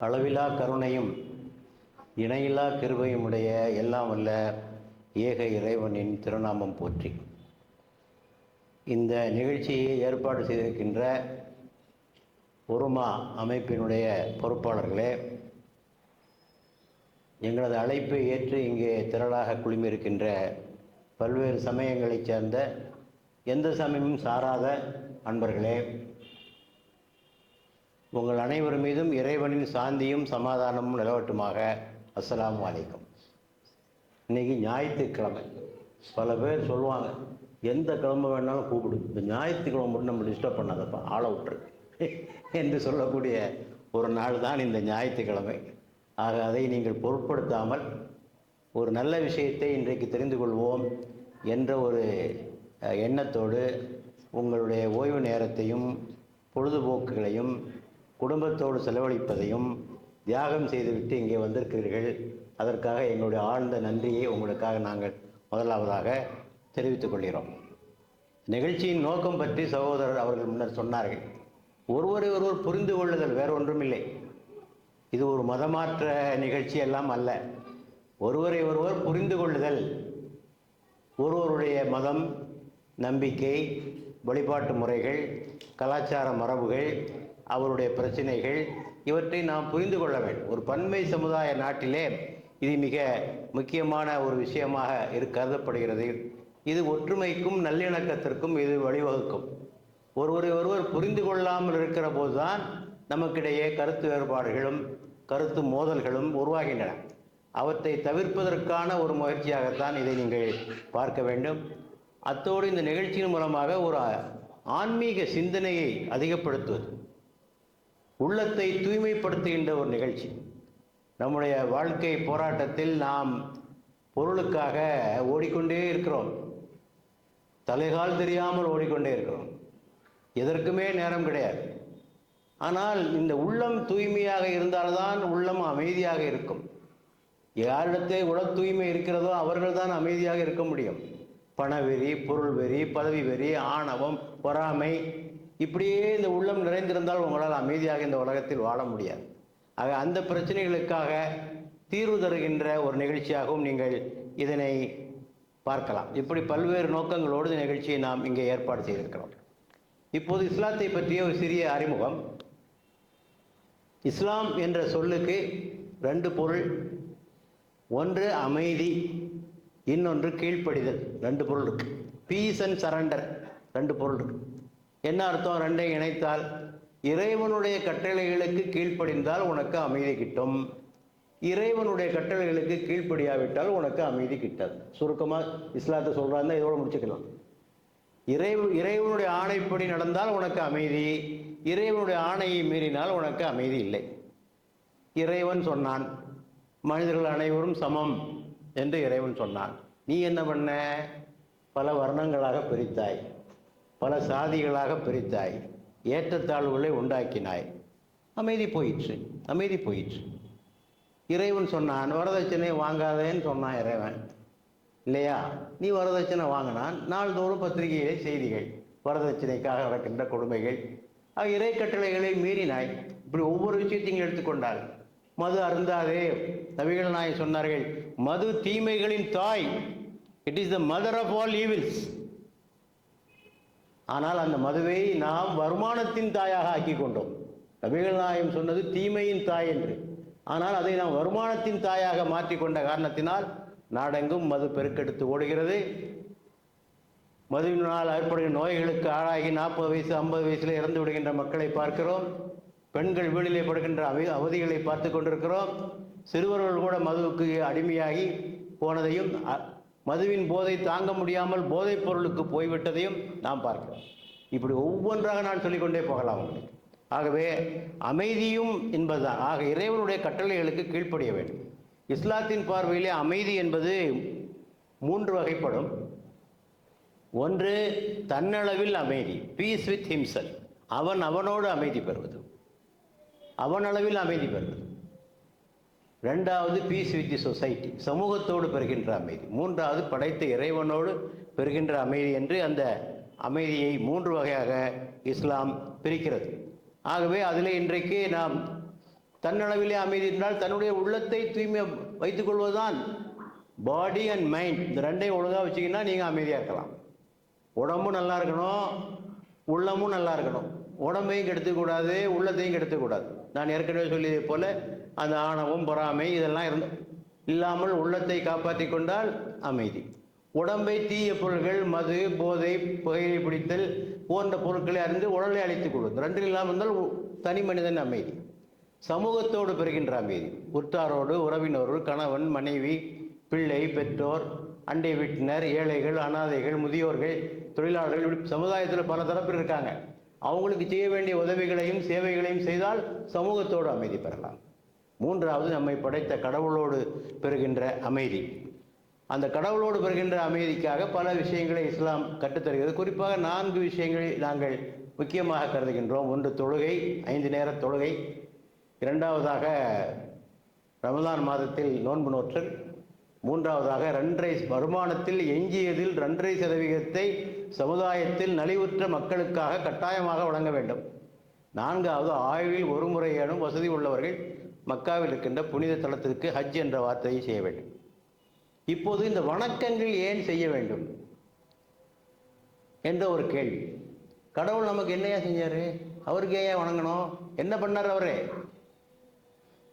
அளவிலா கருணையும் இணையில்லா கிருபையும் உடைய எல்லாம் வல்ல ஏக இறைவனின் திருநாமம் போற்றி. இந்த நிகழ்ச்சியை ஏற்பாடு செய்திருக்கின்ற உருமா அமைப்பினுடைய பொறுப்பாளர்களே, எங்களது அழைப்பை ஏற்று இங்கே திரளாக குழுமியிருக்கின்ற பல்வேறு சமயங்களைச் சேர்ந்த எந்த சமயமும் சாராத அன்பர்களே, உங்கள் அனைவர் மீதும் இறைவனின் சாந்தியும் சமாதானமும் நிலவட்டுமாக. அஸ்ஸலாமு அலைக்கும். இன்றைக்கி ஞாயிற்றுக்கிழமை. பல பேர் சொல்லுவாங்க, எந்த கிழமை வேணாலும் கூப்பிடு, இந்த ஞாயிற்றுக்கிழமை மட்டும் நம்ம டிஸ்டர்ப் பண்ணாதப்பா, ஆளை விட்டுரு என்று சொல்லக்கூடிய ஒரு நாள் தான் இந்த ஞாயிற்றுக்கிழமை. ஆக அதை நீங்கள் பொருட்படுத்தாமல் ஒரு நல்ல விஷயத்தை இன்றைக்கு தெரிந்து கொள்வோம் என்ற ஒரு எண்ணத்தோடு உங்களுடைய ஓய்வு நேரத்தையும் பொழுதுபோக்குகளையும் குடும்பத்தோடு செலவழிப்பதையும் தியாகம் செய்துவிட்டு இங்கே வந்திருக்கிறீர்கள். அதற்காக எங்களுடைய ஆழ்ந்த நன்றியை உங்களுக்காக நாங்கள் முதலாவதாக தெரிவித்துக் கொள்கிறோம். நிகழ்ச்சியின் நோக்கம் பற்றி சகோதரர் அவர்கள் முன்னர் சொன்னார்கள். ஒருவரை ஒருவர் புரிந்து கொள்ளுதல், வேறு ஒன்றும் இல்லை. இது ஒரு மதமாற்ற நிகழ்ச்சி எல்லாம் அல்ல. ஒருவரை ஒருவர் புரிந்து கொள்ளுதல், ஒருவருடைய மதம், நம்பிக்கை, வழிபாட்டு முறைகள், கலாச்சார மரபுகள், அவருடைய பிரச்சனைகள், இவற்றை நாம் புரிந்து கொள்ள வேண்டும். ஒரு பன்மை சமுதாய நாட்டிலே இது மிக முக்கியமான ஒரு விஷயமாக கருதப்படுகிறது. இது ஒற்றுமைக்கும் நல்லிணக்கத்திற்கும் இது வழிவகுக்கும். ஒருவரை ஒருவர் புரிந்து கொள்ளாமல் இருக்கிற போதுதான் நமக்கிடையே கருத்து வேறுபாடுகளும் கருத்து மோதல்களும் உருவாகின்றன. அவற்றை தவிர்ப்பதற்கான ஒரு முயற்சியாகத்தான் இதை நீங்கள் பார்க்க வேண்டும். அத்தோடு இந்த நிகழ்ச்சியின் மூலமாக ஒரு ஆன்மீக சிந்தனையை அதிகப்படுத்துவது, உள்ளத்தை தூய்மைப்படுத்துகின்ற ஒரு நிகழ்ச்சி. நம்முடைய வாழ்க்கை போராட்டத்தில் நாம் பொருளுக்காக ஓடிக்கொண்டே இருக்கிறோம். தலைகால் தெரியாமல் ஓடிக்கொண்டே இருக்கிறோம். எதற்குமே நேரம் கிடையாது. ஆனால் இந்த உள்ளம் தூய்மையாக இருந்தால்தான் உள்ளம் அமைதியாக இருக்கும். யாரிடத்தே உள தூய்மை இருக்கிறதோ அவர்கள்தான் அமைதியாக இருக்க முடியும். பணவெறி, பொருள் வெறி, பதவி வெறி, ஆணவம், பொறாமை, இப்படியே இந்த உள்ளம் நிறைந்திருந்தால் உங்களால் அமைதியாக இந்த உலகத்தில் வாழ முடியாது. ஆக அந்த பிரச்சனைகளுக்காக தீர்வு தருகின்ற ஒரு நிகழ்ச்சியாகவும் நீங்கள் இதனை பார்க்கலாம். இப்படி பல்வேறு நோக்கங்களோடு இந்த நிகழ்ச்சியை நாம் இங்கே ஏற்பாடு செய்திருக்கிறோம். இப்போது இஸ்லாத்தை பற்றிய ஒரு சிறிய அறிமுகம். இஸ்லாம் என்ற சொல்லுக்கு ரெண்டு பொருள். ஒன்று அமைதி, இன்னொன்று கீழ்ப்படிதல். ரெண்டு பொருள் இருக்கு. பீஸ் அண்ட் சரண்டர், ரெண்டு பொருள் இருக்கு. என்ன அர்த்தம்? ரெண்டை இணைத்தால், இறைவனுடைய கட்டளைகளுக்கு கீழ்ப்படிந்தால் உனக்கு அமைதி கிட்டும், இறைவனுடைய கட்டளைகளுக்கு கீழ்ப்படியாவிட்டால் உனக்கு அமைதி கிட்டாது. சுருக்கமாக இஸ்லாத்தை சொல்கிறாருந்தா இதோட முடிச்சுக்கலாம். இறைவனுடைய ஆணைப்படி நடந்தால் உனக்கு அமைதி, இறைவனுடைய ஆணையை மீறினால் உனக்கு அமைதி இல்லை. இறைவன் சொன்னான், மனிதர்கள் அனைவரும் சமம் என்று இறைவன் சொன்னான். நீ என்ன பண்ண? பல வர்ணங்களாக பிரித்தாய், பல சாதிகளாக பிரித்தாய், ஏற்றத்தாழ்வுகளை உண்டாக்கினாய். அமைதி போயிற்று, அமைதி போயிற்று. இறைவன் சொன்னான், வரதட்சணை வாங்காதேன்னு சொன்னான் இறைவன், இல்லையா? நீ வரதட்சணை வாங்கினான். நாள்தோறும் பத்திரிகையிலே செய்திகள், வரதட்சணைக்காக நடக்கின்ற கொடுமைகள், இறை கட்டளைகளை மீறினாய். இப்படி ஒவ்வொரு விஷயத்தையும் எடுத்துக்கொண்டால், மது அருந்தாதே. நபிகள் நாயகம் சொன்னார்கள், மது தீமைகளின் தாய். It is the mother of all evils. ஆனால் அந்த மதுவை நாம் வருமானத்தின் தாயாக ஆக்கி கொண்டோம். நபிகள் நாயகம் சொன்னது தீமையின் தாய் என்று. ஆனால் அதை நாம் வருமானத்தின் தாயாக மாற்றிக்கொண்ட காரணத்தினால் நாடெங்கும் மது பெருக்கெடுத்து ஓடுகிறது. மதுவினால் ஏற்படுகிற நோய்களுக்கு ஆளாகி 40 வயசு 50 வயசில் இறந்து விடுகின்ற மக்களை பார்க்கிறோம். பெண்கள் வீட்டிலே படுகின்ற அவதிகளை பார்த்து கொண்டிருக்கிறோம். சிறுவர்கள் கூட மதுவுக்கு அடிமையாகி போனதையும், மதுவின் போதை தாங்க முடியாமல் போதைப் பொருளுக்கு போய்விட்டதையும் நாம் பார்க்கிறோம். இப்படி ஒவ்வொன்றாக நான் சொல்லிக்கொண்டே போகலாம் உங்களுக்கு. ஆகவே அமைதியும் என்பதுதான். ஆக இறைவனுடைய கட்டளைகளுக்கு கீழ்ப்படிய வேண்டும். இஸ்லாத்தின் பார்வையிலே அமைதி என்பது 3 வகைப்படும். ஒன்று தன்னளவில் அமைதி, பீஸ் வித் ஹிம்செல்ஃப். அவனோடு அமைதி பெறுவது, அவனளவில் அமைதி பெறுவது. ரெண்டாவது பீஸ் வித் தி சொசைட்டி, சமூகத்தோடு பெறுகின்ற அமைதி. மூன்றாவது படைத்த இறைவனோடு பெறுகின்ற அமைதி என்று அந்த அமைதியை 3 வகையாக இஸ்லாம் பிரிக்கிறது. ஆகவே அதில் இன்றைக்கு நாம் தன்னளவிலே அமைதி என்றால் தன்னுடைய உள்ளத்தை தூய்மை வைத்துக் கொள்வதுதான். பாடி அண்ட் மைண்ட் இந்த ரெண்டையும் ஒழுங்காக வச்சிங்கன்னா நீங்கள் அமைதியாக இருக்கலாம். உடம்பும் நல்லா இருக்கணும், உள்ளமும் நல்லா இருக்கணும். உடம்பையும் கெடுத்துக்கூடாது, உள்ளத்தையும் கெடுத்துக்கூடாது. நான் ஏற்கனவே சொல்லியதை போல அந்த ஆணவம், பொறாமை இதெல்லாம் இல்லாமல் உள்ளத்தை காப்பாற்றி கொண்டால் அமைதி. உடம்பை தீய பொருள்கள், மது, போதை, புகையை பிடித்தல் போன்ற பொருட்களை அறிந்து உடலை அழித்துக் கொள்வது ரெண்டும் இல்லாமல் இருந்தால் தனி மனிதன் அமைதி. சமூகத்தோடு பெறுகின்ற அமைதி, உற்றாரோடு, உறவினரோடு, கணவன், மனைவி, பிள்ளை, பெற்றோர், அண்டை வீட்டினர், ஏழைகள், அனாதைகள், முதியோர்கள், தொழிலாளர்கள், இப்படி சமுதாயத்தில் பல தரப்பில் இருக்காங்க. அவங்களுக்கு செய்ய வேண்டிய உதவிகளையும் சேவைகளையும் செய்தால் சமூகத்தோடு அமைதி பெறலாம். மூன்றாவது, நம்மை படைத்த கடவுளோடு பெறுகின்ற அமைதி. அந்த கடவுளோடு பெறுகின்ற அமைதிக்காக பல விஷயங்களை இஸ்லாம் கற்றுத்தருகிறது. குறிப்பாக 4 விஷயங்களை நாங்கள் முக்கியமாக கருதுகின்றோம். ஒன்று தொழுகை, 5 நேர தொழுகை. இரண்டாவதாக ரமலான் மாதத்தில் நோன்பு நோற்றல். மூன்றாவதாக 2.5 வருமானத்தில் எஞ்சியதில் 2.5% சமுதாயத்தில் நலிவுற்ற மக்களுக்காக கட்டாயமாக வழங்க வேண்டும். 4வது, ஆய்வில் ஒரு முறையேனும் வசதி உள்ளவர்கள் மக்காவில் இருக்கின்ற புனித தலத்திற்கு ஹஜ் என்ற வார்த்தையை செய்ய வேண்டும். இப்போது இந்த வணக்கங்கள் ஏன் செய்ய வேண்டும் என்ற ஒரு கேள்வி. கடவுள் நமக்கு என்னையா செஞ்சாரு? அவருக்கு ஏன் வணங்கணும்? என்ன பண்ணார்? அவரு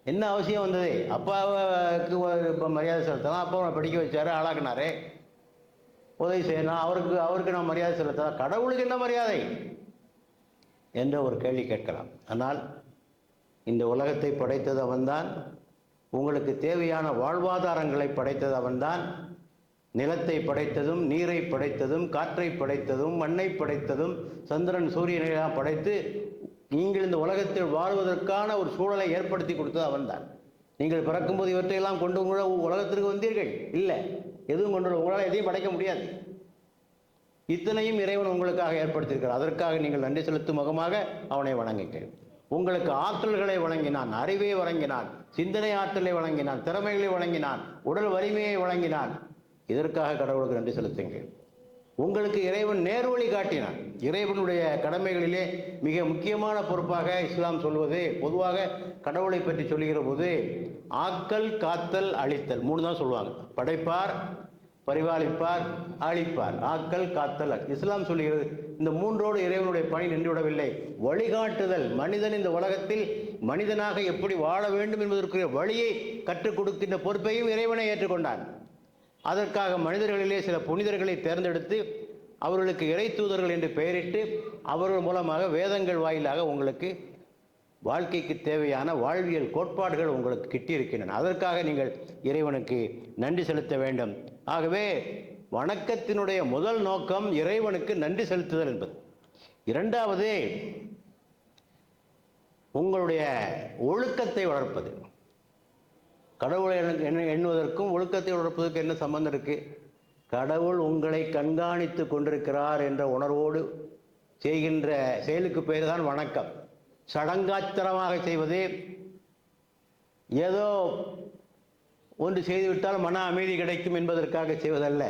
என்ன அவசியம் வந்தது? அப்பாவுக்கு இப்போ மரியாதை செலுத்தலாம், அப்பாவை படிக்க வச்சாரு, ஆளாக்குனாரு, உதவி செய்யலாம், அவருக்கு நம்ம மரியாதை செலுத்தலாம். கடவுளுக்கு என்ன மரியாதை என்ற ஒரு கேள்வி கேட்கலாம். ஆனால் இந்த உலகத்தை படைத்தது அவன்தான். உங்களுக்கு தேவையான வாழ்வாதாரங்களை படைத்தது அவன்தான். நிலத்தை படைத்ததும், நீரை படைத்ததும், காற்றை படைத்ததும், மண்ணை படைத்ததும், சந்திரன் சூரியனையெல்லாம் படைத்து நீங்கள் இந்த உலகத்தில் வாழ்வதற்கான ஒரு சூழலை ஏற்படுத்தி கொடுத்தது அவன்தான். நீங்கள் பிறக்கும்போது இவற்றையெல்லாம் கொண்டு உலகத்திற்கு வந்தீர்கள்? இல்லை, எதுவும் கொண்டு உங்களால் எதையும் படைக்க முடியாது. இத்தனையும் இறைவன் உங்களுக்காக ஏற்படுத்தியிருக்கிறார். அதற்காக நீங்கள் நன்றி செலுத்தும் முகமாக அவனை வணங்குங்கள். உங்களுக்கு ஆற்றல்களை வழங்கினான், அறிவை வழங்கினான், சிந்தனை ஆற்றலை வழங்கினான், திறமைகளை வழங்கினான், உடல் வலிமையை வழங்கினான். இதற்காக கடவுளுக்கு நன்றி செலுத்துங்கள். உங்களுக்கு இறைவன் நேர்வழி காட்டினான். இறைவனுடைய கடமைகளிலே மிக முக்கியமான பொறுப்பாக இஸ்லாம் சொல்வது, பொதுவாக கடவுளை பற்றி சொல்லுகிற போது ஆக்கல், காத்தல், அழித்தல் 3 தான் சொல்லுவாங்க. படைப்பார், பரிபாலிப்பார், அழிப்பார். ஆக்கல், காத்தல். இஸ்லாம் சொல்லுகிறது இந்த 3ஓடு இறைவனுடைய பணி நின்றுவிடவில்லை. வழிகாட்டுதல். மனிதன் இந்த உலகத்தில் மனிதனாக எப்படி வாழ வேண்டும் என்பதற்குரிய வழியை கற்றுக் கொடுக்கின்ற பொறுப்பையும் இறைவனை ஏற்றுக்கொண்டான். அதற்காக மனிதர்களிலே சில புனிதர்களை தேர்ந்தெடுத்து அவர்களுக்கு இறை தூதர்கள் என்று பெயரிட்டு அவர்கள் மூலமாக வேதங்கள் வாயிலாக உங்களுக்கு வாழ்க்கைக்கு தேவையான வாழ்வியல் கோட்பாடுகள் உங்களுக்கு கிட்டியிருக்கின்றன. அதற்காக நீங்கள் இறைவனுக்கு நன்றி செலுத்த வேண்டும். ஆகவே வணக்கத்தினுடைய முதல் நோக்கம் இறைவனுக்கு நன்றி செலுத்துதல் என்பது. இரண்டாவது, உங்களுடைய ஒழுக்கத்தை வளர்ப்பது. கடவுளை எண்ணுவதற்கும் ஒழுக்கத்தை வளர்ப்பதற்கு என்ன சம்பந்தம் இருக்கு? கடவுள் உங்களை கண்காணித்து கொண்டிருக்கிறார் என்ற உணர்வோடு செய்கின்ற செயலுக்கு பேர் தான் வணக்கம். சடங்காச்சரமாக செய்வது, ஏதோ ஒன்று செய்துவிட்டால் மன அமைதி கிடைக்கும் என்பதற்காக செய்வதல்ல.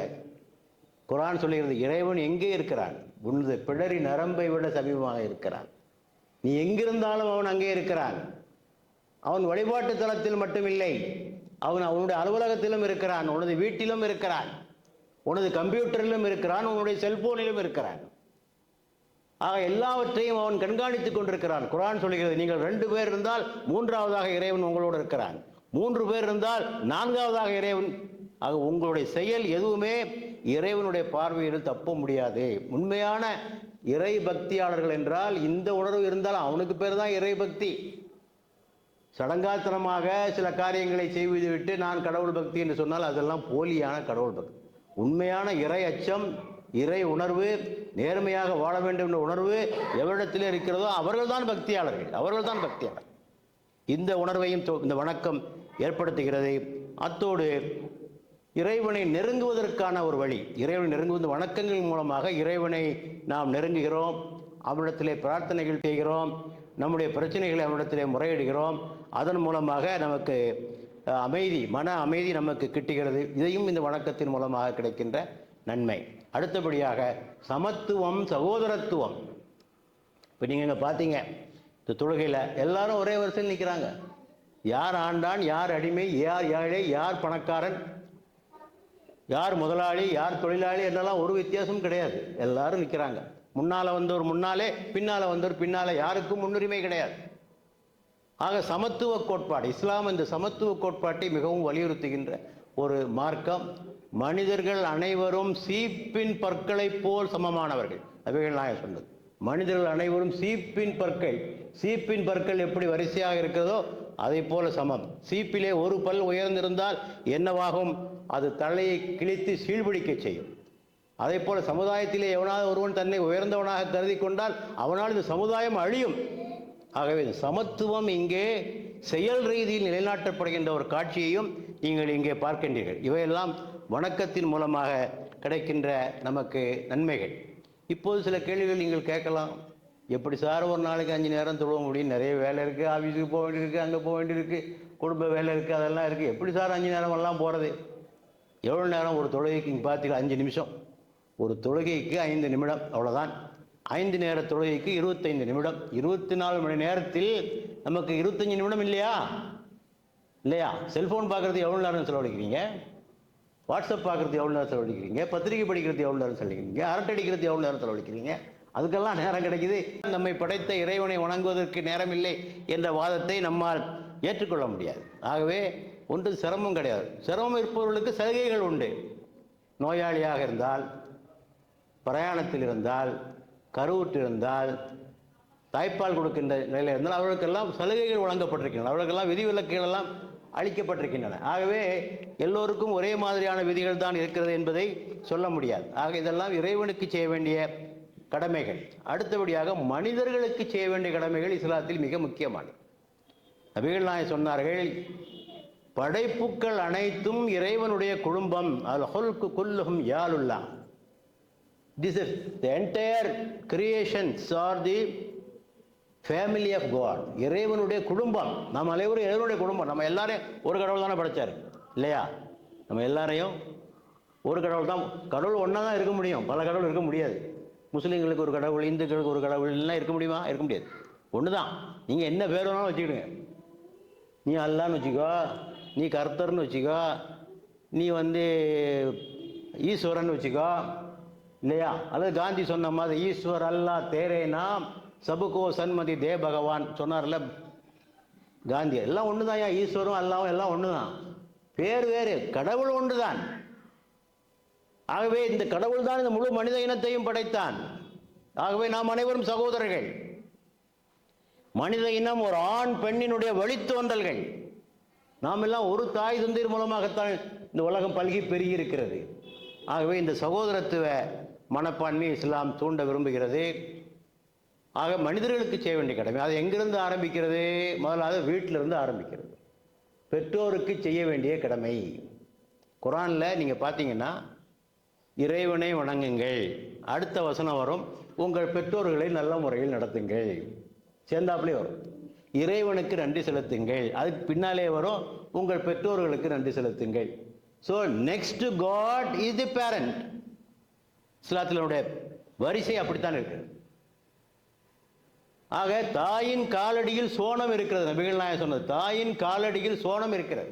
குர்ஆன் சொல்லுகிறது, இறைவன் எங்கே இருக்கிறான்? உனது பிடரி நரம்பை விட சமீபமாக இருக்கிறான். நீ எங்கிருந்தாலும் அவன் அங்கே இருக்கிறான். அவன் வழிபாட்டு தலத்தில் மட்டுமில்லை, அவனுடைய அலுவலகத்திலும் இருக்கிறான், உனது வீட்டிலும் இருக்கிறான், உனது கம்ப்யூட்டரிலும் இருக்கிறான், உன்னுடைய செல்போனிலும் இருக்கிறான். ஆக எல்லாவற்றையும் அவன் கண்காணித்துக் கொண்டிருக்கிறான். குர்ஆன் சொல்கிறது, நீங்கள் 2 பேர் இருந்தால் 3வதாக இறைவன் உங்களோடு இருக்கிறான், 3 பேர் இருந்தால் 4வதாக இறைவன். ஆக உங்களுடைய செயல் எதுவுமே இறைவனுடைய பார்வையில் தப்ப முடியாது. உண்மையான இறை பக்தியாளர்கள் என்றால் இந்த உணர்வு இருந்தால் அவனுக்கு பேர் தான் இறை பக்தி. சடங்காத்தனமாக சில காரியங்களை செய்துவிட்டு நான் கடவுள் பக்தி என்று சொன்னால் அதெல்லாம் போலியான கடவுள் பக்தி. உண்மையான இறை அச்சம், இறை உணர்வு, நேர்மையாக வாழ வேண்டும் என்ற உணர்வு எவரிடத்திலே இருக்கிறதோ அவர்கள்தான் பக்தியாளர்கள், அவர்கள்தான் பக்தியாளர். இந்த உணர்வையும் இந்த வணக்கம் ஏற்படுத்துகிறது. அத்தோடு இறைவனை நெருங்குவதற்கான ஒரு வழி. இறைவனை நெருங்குவது வணக்கங்கள் மூலமாக இறைவனை நாம் நெருங்குகிறோம், அவரிடத்திலே பிரார்த்தனைகள் செய்கிறோம், நம்முடைய பிரச்சனைகளை அவரிடத்திலே முறையிடுகிறோம். அதன் மூலமாக நமக்கு அமைதி, மன அமைதி நமக்கு கிட்டுகிறது. இதையும் இந்த வணக்கத்தின் மூலமாக கிடைக்கின்ற நன்மை. அடுத்தபடியாக சமத்துவம், சகோதரத்துவம். இப்போ நீங்கள் இங்கே பார்த்தீங்க, இந்த தொழுகையில் எல்லாரும் ஒரே வரிசையில் நிற்கிறாங்க. யார் ஆண்டான், யார் அடிமை, யார் ஏழை, யார் பணக்காரன், யார் முதலாளி, யார் தொழிலாளி என்றெல்லாம் ஒரு வித்தியாசமும் கிடையாது. எல்லாரும் நிற்கிறாங்க. முன்னால் வந்தவர் முன்னாலே, பின்னால் வந்தவர் பின்னாலே, யாருக்கும் முன்னுரிமை கிடையாது. ஆக சமத்துவ கோட்பாடு, இஸ்லாம் இந்த சமத்துவ கோட்பாட்டை மிகவும் வலியுறுத்துகின்ற ஒரு மார்க்கம். மனிதர்கள் அனைவரும் சீப்பின் பற்களை போல் சமமானவர்கள். நபிகள் நாயகம் சொன்னது, மனிதர்கள் அனைவரும் சீப்பின் பற்கள். சீப்பின் பற்கள் எப்படி வரிசையாக இருக்கிறதோ அதை போல சமம். சீப்பிலே ஒரு பல் உயர்ந்திருந்தால் என்னவாகும்? அது தலையை கிழித்து சீழ்பிடிக்க செய்யும். அதே போல சமுதாயத்திலே எவனாவது ஒருவன் தன்னை உயர்ந்தவனாக கருதி கொண்டால் அவனால் இந்த சமுதாயம் அழியும். ஆகவே சமத்துவம் இங்கே செயல் ரீதியில் நிலைநாட்டப்படுகின்ற ஒரு காட்சியையும் நீங்கள் இங்கே பார்க்கின்றீர்கள். இவையெல்லாம் வணக்கத்தின் மூலமாக கிடைக்கின்ற நமக்கு நன்மைகள். இப்போது சில கேள்விகள் நீங்கள் கேட்கலாம். எப்படி சார் ஒரு நாளைக்கு 5 நேரம் தொழுவ முடியும்? நிறைய வேலை இருக்குது, ஆஃபீஸுக்கு போக வேண்டியிருக்கு, அங்கே போக வேண்டியிருக்கு, குடும்ப வேலை இருக்குது, அதெல்லாம் இருக்குது. எப்படி சார் 5 நேரமெல்லாம் போகிறது? எவ்வளோ நேரம் ஒரு தொழுகைக்கு? இங்கே பார்த்தீங்கன்னா 5 நிமிஷம். ஒரு தொழுகைக்கு 5 நிமிடம், அவ்வளோதான். 5 நேர தொழுகைக்கு 25 நிமிடம். 24 மணி நேரத்தில் நமக்கு 25 நிமிடம் இல்லையா? இல்லையா? செல்ஃபோன் பார்க்குறது எவ்வளோ நேரம் செலவழிக்கிறீங்க? வாட்ஸ்அப் பார்க்குறது எவ்வளோ நேரம் செலவழிக்கிறீங்க? பத்திரிகை படிக்கிறது எவ்வளோ நேரம் செலவழிக்கிறீங்க? அரட்டை அடிக்கிறது எவ்வளோ நேரம் செலவழிக்கிறீங்க? அதுக்கெல்லாம் நேரம் கிடைக்குது. நம்மை படைத்த இறைவனை வணங்குவதற்கு நேரம் இல்லை என்ற வாதத்தை நம்மால் ஏற்றுக்கொள்ள முடியாது. ஆகவே ஒன்று சிரமம் கிடையாது. சிரமம் இருப்பவர்களுக்கு சலுகைகள் உண்டு. நோயாளியாக இருந்தால், பிரயாணத்தில் இருந்தால், கருவுற்றிருந்தால், தாய்ப்பால் கொடுக்கின்ற நிலையில் இருந்தால் அவர்களுக்கெல்லாம் சலுகைகள் வழங்கப்பட்டிருக்கின்றன. அவர்களுக்கெல்லாம் விதிவிலக்குகள் எல்லாம் அளிக்கப்பட்டிருக்கின்றன. ஆகவே எல்லோருக்கும் ஒரே மாதிரியான விதிகள் தான் இருக்கிறது என்பதை சொல்ல முடியாது. ஆக இதெல்லாம் இறைவனுக்கு செய்ய வேண்டிய கடமைகள். அடுத்தபடியாக மனிதர்களுக்கு செய்ய வேண்டிய கடமைகள் இஸ்லாத்தில் மிக முக்கியமானது. நபிகள் நாயகம் சொன்னார்கள், படைப்புக்கள் அனைத்தும் இறைவனுடைய குடும்பம். அல் ஹுல்கு குல்லுஹும் யாலுல்லா. This is the entire creations are the family of God. இறைவனுடைய குடும்பம். நாம் அனைவரும் இறைவனுடைய குடும்பம். நம்ம எல்லாரையும் ஒரு கடவுள் தானே படைச்சார், இல்லையா? நம்ம எல்லாரையும் ஒரு கடவுள் தான். கடவுள் ஒன்றா தான் இருக்க முடியும், பல கடவுள் இருக்க முடியாது. முஸ்லீம்களுக்கு ஒரு கடவுள், இந்துக்களுக்கு ஒரு கடவுள் எல்லாம் இருக்க முடியுமா? இருக்க முடியாது. ஒன்று தான். நீங்கள் என்ன பேர் வேணாலும் வச்சுக்கிடுங்க. நீ அல்லான்னு வச்சுக்கோ, நீ கர்த்தர்னு வச்சுக்கோ, நீ ஈஸ்வரன் வச்சுக்கோ, இல்லையா? அல்லது காந்தி சொன்ன மாதிரி ஈஸ்வர் அல்லா தேரே நாம் சபுகோ சன்மதி தே பகவான் சொன்னார்ல காந்தி. எல்லாம் ஒன்று தான். ஈஸ்வரும் அல்லாவும் எல்லாம் ஒன்று தான். பேர் வேறு, கடவுள் ஒன்று தான். ஆகவே இந்த கடவுள் தான் இந்த முழு மனித இனத்தையும் படைத்தான். ஆகவே நாம் அனைவரும் சகோதரர்கள். மனித இனம் ஒரு ஆண் பெண்ணினுடைய வழித்தோன்றல்கள். நாம் எல்லாம் ஒரு தாய் தந்தையர் மூலமாகத்தான் இந்த உலகம் பல்கி பெருகி இருக்கிறது. ஆகவே இந்த சகோதரத்துவ மனப்பான்மை இஸ்லாம் தூண்ட விரும்புகிறது. ஆக மனிதர்களுக்கு செய்ய வேண்டிய கடமை அது எங்கிருந்து ஆரம்பிக்கிறது? முதலாவது வீட்டிலிருந்து ஆரம்பிக்கிறது. பெற்றோருக்கு செய்ய வேண்டிய கடமை. குர்ஆனில் நீங்கள் பார்த்தீங்கன்னா, இறைவனை வணங்குங்கள், அடுத்த வசனம் வரும், உங்கள் பெற்றோர்களை நல்ல முறையில் நடத்துங்கள். சேர்ந்தாப்புலே வரும், இறைவனுக்கு நன்றி செலுத்துங்கள். அதுக்கு பின்னாலே வரும், உங்கள் பெற்றோர்களுக்கு நன்றி செலுத்துங்கள். So next god is the parent. இஸ்லாத்தினுடைய வரிசை அப்படித்தான் இருக்கு. ஆக தாயின் காலடியில் சோனம் இருக்கிறது. நபிகள் நாயகம் சொன்னது, தாயின் காலடியில் சோனம் இருக்கிறது.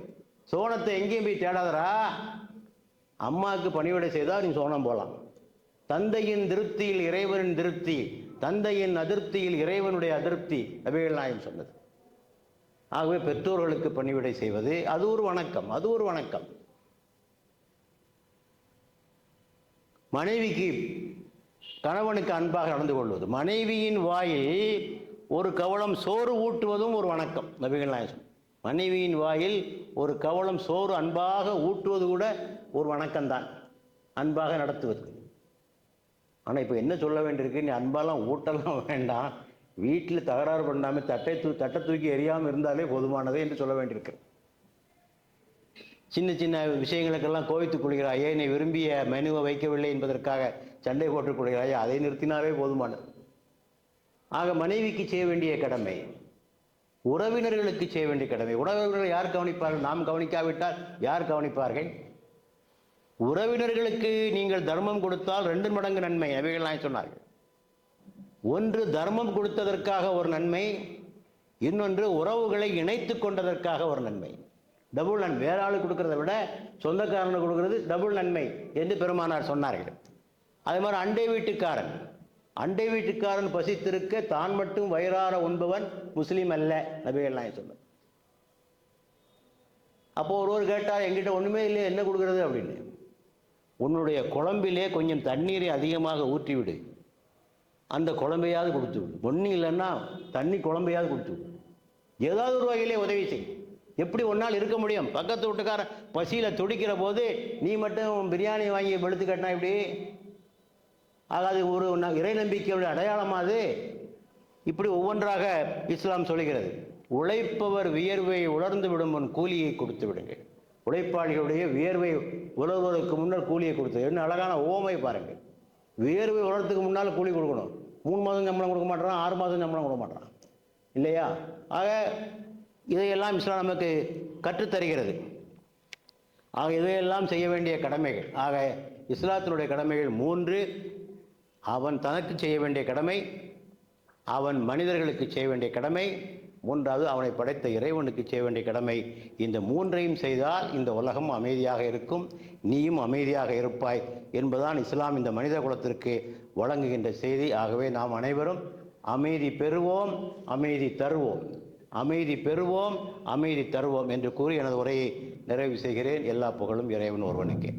சோனத்தை எங்கேயும் போய் தேடாதரா. அம்மாவுக்கு பணிவிடை செய்தால் நீ சோனம் போகலாம். தந்தையின் திருப்தியில் இறைவனின் திருப்தி, தந்தையின் அதிருப்தியில் இறைவனுடைய அதிருப்தி நபிகள் நாயகம் சொன்னது. ஆகவே பெற்றோர்களுக்கு பணிவிடை செய்வது அது ஒரு வணக்கம், அது ஒரு வணக்கம். மனைவிக்கு கணவனுக்கு அன்பாக நடந்து கொள்வது, மனைவியின் வாயில் ஒரு கவளம் சோறு ஊட்டுவதும் ஒரு வணக்கம். நபிகள் நாயகம் மனைவியின் வாயில் ஒரு கவளம் சோறு அன்பாக ஊட்டுவது கூட ஒரு வணக்கம்தான், அன்பாக நடத்துவது. ஆனால் இப்போ என்ன சொல்ல வேண்டியிருக்கு, நீ அன்பாலாம் ஊட்டலாம் வேண்டாம், வீட்டில் தகராறு பண்ணாமல் தட்டை தூக்கி எரியாமல் இருந்தாலே போதுமானதே என்று சொல்ல வேண்டியிருக்கு. சின்ன சின்ன விஷயங்களுக்கெல்லாம் கோவித்துக் கொள்கிறாயே, நீ விரும்பிய மெனுவை வைக்கவில்லை என்பதற்காக சண்டை போட்டுக் கொள்கிறாயே, அதை நிறுத்தினாலே போதுமானது. ஆக மனைவிக்கு செய்ய வேண்டிய கடமை, உறவினர்களுக்கு செய்ய வேண்டிய கடமை. உறவினர்கள் யார் கவனிப்பார்கள்? நாம் கவனிக்காவிட்டால் யார் கவனிப்பார்கள்? உறவினர்களுக்கு நீங்கள் தர்மம் கொடுத்தால் 2 மடங்கு நன்மை. நபிகள் நாயகம் சொன்னார்கள். ஒன்று, தர்மம் கொடுத்ததற்காக ஒரு நன்மை. இன்னொன்று உறவுகளை இணைத்து கொண்டதற்காக ஒரு நன்மை. டபுள் நன்மை. வேற ஆளுக்கு கொடுக்கறத விட சொந்தக்காரனுக்கு கொடுக்கறது டபுள் நன்மை என்று பெருமானார் சொன்னார்கள். அதே மாதிரி அண்டை வீட்டுக்காரன் பசித்திருக்க தான் மட்டும் வயிறார உண்பவன் முஸ்லீம் அல்ல, நபிகள் நாயகம் சொன்னார். அப்போ ஒருவர் கேட்டார், என்கிட்ட ஒண்ணுமே இல்லையே, என்ன கொடுக்கறது அப்படின்னு. உன்னுடைய குழம்பிலே கொஞ்சம் தண்ணீரை அதிகமாக ஊற்றிவிடு, அந்த குழம்பையாவது கொடுத்து விடு. ஒன்றும் இல்லைன்னா தண்ணி குழம்பையாவது கொடுத்து விடு. ஏதாவது ஒரு வகையிலே உதவி செய். எப்படி ஒன்னால் இருக்க முடியும்? பக்கத்து வீட்டுக்காரன் பசியில் துடிக்கிற போது நீ மட்டும் பிரியாணி வாங்கி வெளுத்து கட்டினா இப்படி ஆகாது. ஒரு இறை நம்பிக்கையுடைய அடையாளமாது. இப்படி ஒவ்வொன்றாக இஸ்லாம் சொல்கிறது. உழைப்பவர் வியர்வை உலர்ந்து விடும் முன் கூலியை கொடுத்து விடுங்கள். உழைப்பாளிகளுடைய வியர்வை உலர்வதற்கு முன்னர் கூலியை கொடுத்து. என்ன அழகான ஓமை பாருங்கள். வியர்வை உலர்றதுக்கு முன்னால் கூலி கொடுக்கணும். 3 மாதம் சம்பளம் கொடுக்க மாட்டான், 6 மாதம் சம்பளம் கொடுக்க மாட்டான், இல்லையா? ஆக இதையெல்லாம் இஸ்லாம் நமக்கு கற்றுத்தருகிறது. ஆக இதையெல்லாம் செய்ய வேண்டிய கடமைகள். ஆக இஸ்லாத்தினுடைய கடமைகள் 3. அவன் தனக்கு செய்ய வேண்டிய கடமை, அவன் மனிதர்களுக்கு செய்ய வேண்டிய கடமை, 3வது அவனை படைத்த இறைவனுக்கு செய்ய வேண்டிய கடமை. இந்த 3ஐயும் செய்தால் இந்த உலகம் அமைதியாக இருக்கும், நீயும் அமைதியாக இருப்பாய் என்பதுதான் இஸ்லாம் இந்த மனித குலத்திற்கு வழங்குகின்ற செய்தி. ஆகவே நாம் அனைவரும் அமைதி பெறுவோம், அமைதி தருவோம், அமைதி பெறுவோம், அமைதி தருவோம் என்று கூறி எனது உரையை நிறைவு செய்கிறேன். எல்லா புகழும் இறைவன் ஒருவனுக்கே.